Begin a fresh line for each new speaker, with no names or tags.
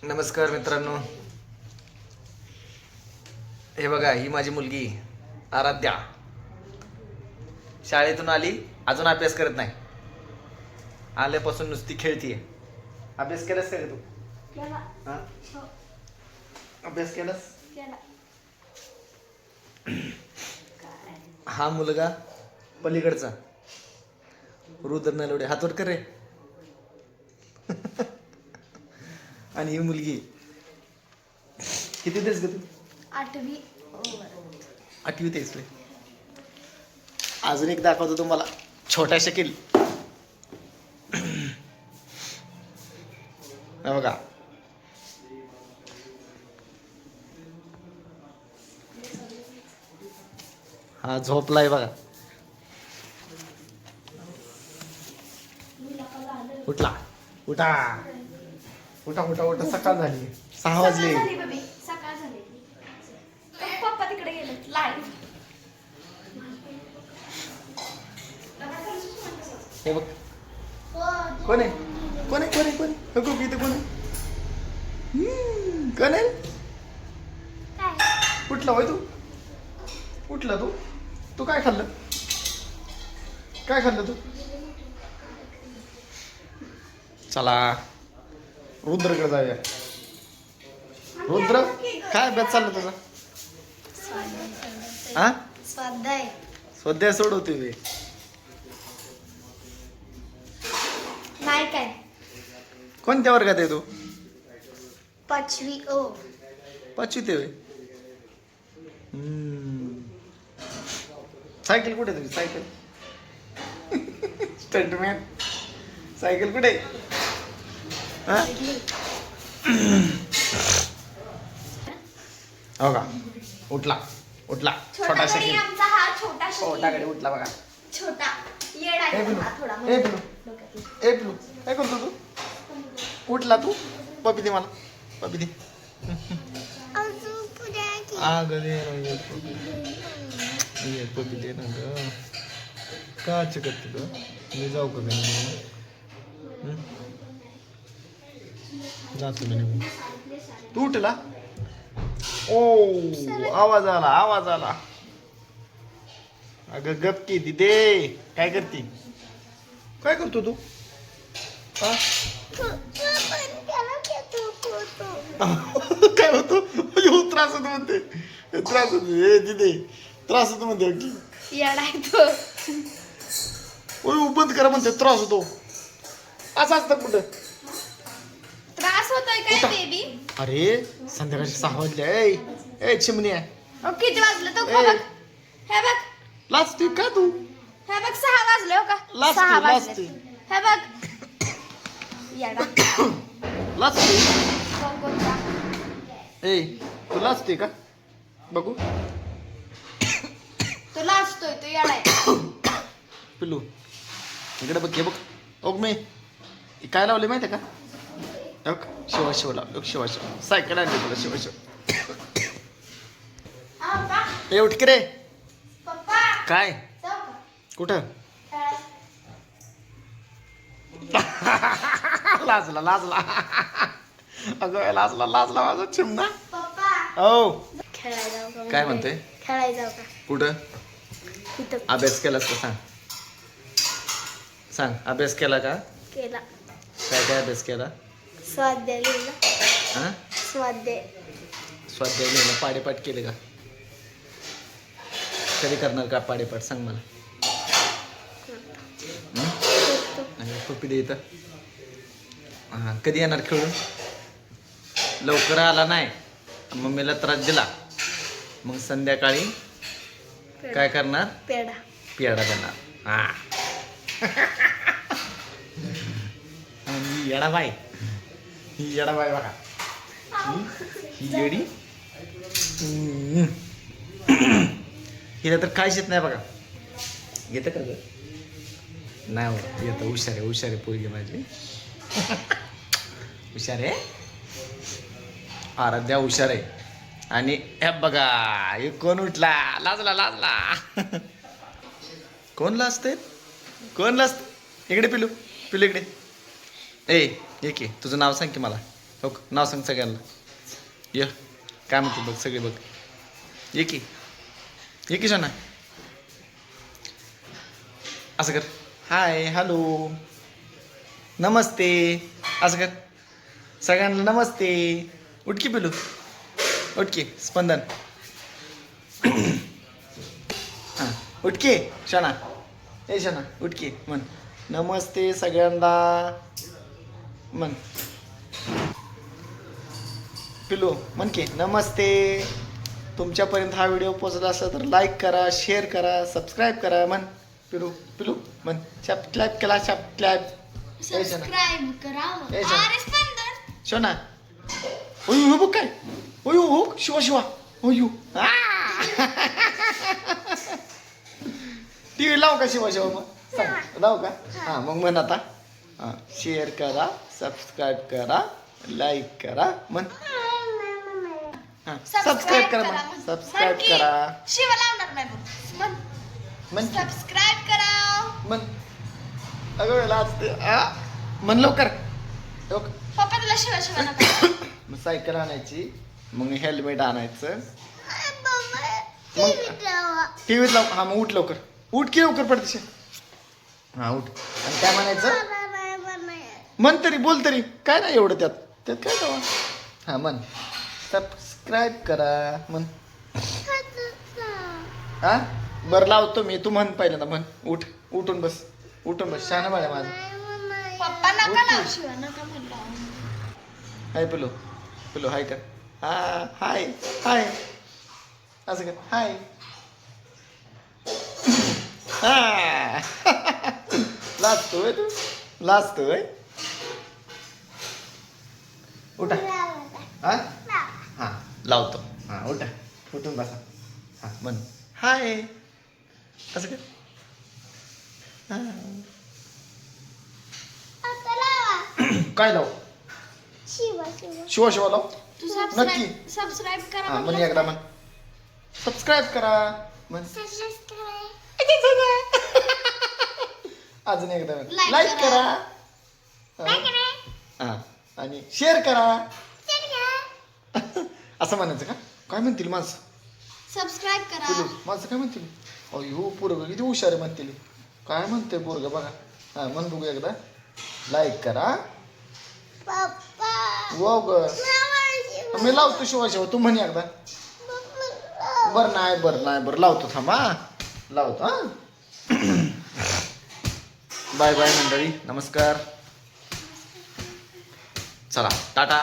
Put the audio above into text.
नमस्कार मित्रांनो, हे बघा, ही माझी मुलगी आराध्या शाळेतून आली, अजून अभ्यास करत नाही. आल्यापासून नुसती खेळतीये. अभ्यास केलास का रे तू? हा? अभ्यास केलास? हा मुलगा पलीकडचा रुद्र नलवडे, हातवर कर रे. आणि ही मुलगी किती तेच ग तू?
8वी.
आठवी तेच. अजून एक दाखवतो तुम्हाला, छोटा शकील. हे बघा, हा झोपलाय बघा. उठला, उठा उठा उठा उठा, सकाळ झाली, 6 वाजले.
सकाळ झाली. पप्पा तिकडे गेले लाईव्ह.
हे बघ, कोण आहे कोण आहे कोण आहे कोण आहे? बघू इथं कोण आहे? कोण आहे? उठला होय तू? उठला तू? तू काय खाल्लं? काय खाल्लं तू? चला रुद्रकडे जाऊया. रुद्र, काय अभ्यास चालला तुझा? हा,
स्वाध्याय.
स्वाध्याय सोडवते वे.
नाही काय,
कोणत्या वर्गात आहे तू?
5वी.
5वी ते वे. सायकल कुठे तुझी? सायकल स्टंटमॅन, सायकल कुठे? हा? हो का? उठला उठला, छोटा शकील.
आमचा हा छोटा
छोटा कडे उठला बघा.
छोटा येड आहे
ए पिलू,
हा थोडा.
ए पिलू, ए पिलू, काय करतो तू? उठला तू? पपी दे मला, पपी दे. पपी दे ना ग. का चिकट ग? मी जाऊ का नाही? जातो मी निघून. तू उठला? ओ, आवाज आला, आवाज आला. अगं गपकी दिदे, काय करते? काय करतो तू? हा? काय होतो? त्रास होतो म्हणते, त्रास होतो. हे दिदे, त्रास होतो म्हणते.
येड आहे तो.
ओय, बंद करा म्हणते, त्रास होतो. असं असतं कुठं?
त्रास होतोय काय बेबी?
अरे संध्याकाळची 6 वाजले. ए चिमणी आहे.
किती वाजलं तो?
ए.
बघ, हे बघ,
लाजते का तू?
हे बघ, 6 वाजले. हो का?
लाजते,
6 वाजले.
लाजते.
हे बघ, येडा.
लाजते.
कोण कोणता?
ए, तू लाजते का? बघू.
तो लाजतोय, तो येडा आहे.
पिल्लू, इकडे बघ, हे बघ. ओग मी काय लावले माहिती आहे का? शिवा शिव लावलं, शिवा शिव. सायकल आणली तुला, शिवा शिव. ए, उठ की रे.
पप्पा,
काय?
जाऊ का?
कुठं?
खेळायला.
लाजला लाजला. अगं लाजला लाजला माझा चिमणा.
पप्पा,
हो,
खेळायला जाऊ का?
काय म्हणते?
खेळायला जाऊ का?
कुठं?
इथं
अभ्यास केलास का? सांग सांग, अभ्यास केला का?
केला.
काय काय अभ्यास केला?
स्वाध्याय लिहिला.
हा,
स्वाध्याय.
स्वाध्याय लिहिला. पाडेपाठ केले का? कधी करणार का पाडेपाठ? सांग मला. आणि पप्पी दे इथं. हां, कधी येणार खेळून? लवकर आला नाही, मम्मीला त्रास दिला, मग संध्याकाळी काय करणार?
पेढा.
पेढा देणार. हा. आणि येडाबाई, ही येडाबाई बघा, ही येडी. हिला तर काहीच येत नाही बघा. येतं का ग? नाही हो, येतं. हुशार आहे, हुशार आहे पोरगी माझी. हुशार आहे, आराध्या हुशार आहे. आणि हे बघा, हे कोण उठला? लाजला लाजला. कोण लाजते? कोण लाजते? इकडे पिलू, पिलू इकडे. ए, ये की, तुझं नाव सांग की मला. हो का? नाव सांग सगळ्यांना. ये काय म्हणते बघ सगळे बघ. ये की शोना. असं कर. हाय हॅलो नमस्ते. असं कर. सगळ्यांना नमस्ते. उठकी पिलू. उठकी स्पंदन. हां उठकी शोना. ए शोना उठकी म्हण. नमस्ते सगळ्यांना म्हण. पिलू म्हण की नमस्ते. तुमच्यापर्यंत हा व्हिडिओ पोहोचला असेल तर लाईक करा, शेअर करा, सबस्क्राईब करा. म्हण पिलू पिलू म्हण. सबस्क्राईब केला सबस्क्राईब.
सबस्क्राईब करा.
ए शोना.
अरे स्पंदन.
शोना. ओयू बघ काय. ओयू हो शिवा शिवा. ओयू टी व्ही लाव का शिवा शिवा मग सांग लाव का. हां मग म्हण आता. हां शेअर करा, सबस्क्राईब करा, लाईक करा. म्हण. हां सबस्क्राईब करा मग. सबस्क्राईब करा.
शिवा लावणार नाही बघ.
म्हण
सबस्क्राईब करा.
म्हण. अगं लाजते म्हण लवकर.
पप्पा तुला शिवा शिवा नका.
मग सायकल आणायची, मग हेल्मेट आणायचं, मग टीव्हीत लाव. हा मग उठ लवकर. उठ की लवकर पडते. हा उठ. आणि काय म्हणायचं म्हण तरी बोल तरी. काय नाही एवढं त्यात काय जावा. हा म्हण सबस्क्राईब करा म्हण. हा बरं लावतो मी. तू म्हण पहिल्यांदा म्हण. उठ उठून बस. उठून बस. शहाणा बाळा माझं.
पप्पा नका लावू शिवा नका म्हणला.
हाय पिलो. पिलो हाय कर. हा हाय हाय असं कर. हाय हा लाजतोय तू. लाजतोय. उठा. हा हा लावतो. हा उठा. उठून बसा. हा म्हण हाय असं कर. हा काय लाव. शिवा शिवा लाव.
तू
नक्की.
सबस्क्राईब करा.
हा म्हण एकदा म्हण. सबस्क्राईब करा म्हण. अजून एकदा म्हण. लाईक करा. हा आणि शेअर करा. असं म्हणायचं का. काय म्हणतील माणसं.
सबस्क्राईब करा.
माणसं काय म्हणतील. अयो पोरगं किती हुशार आहे म्हणतील. काय म्हणते पोरगं बघा. हा म्हण बघू एकदा. लाईक करा. वो ग मी लावतो शिवा शिवा. तू म्हण एकदा. बरं नाही लावतो थांबा. लावतो हा. बाय बाय मंडळी. नमस्कार. चला टाटा.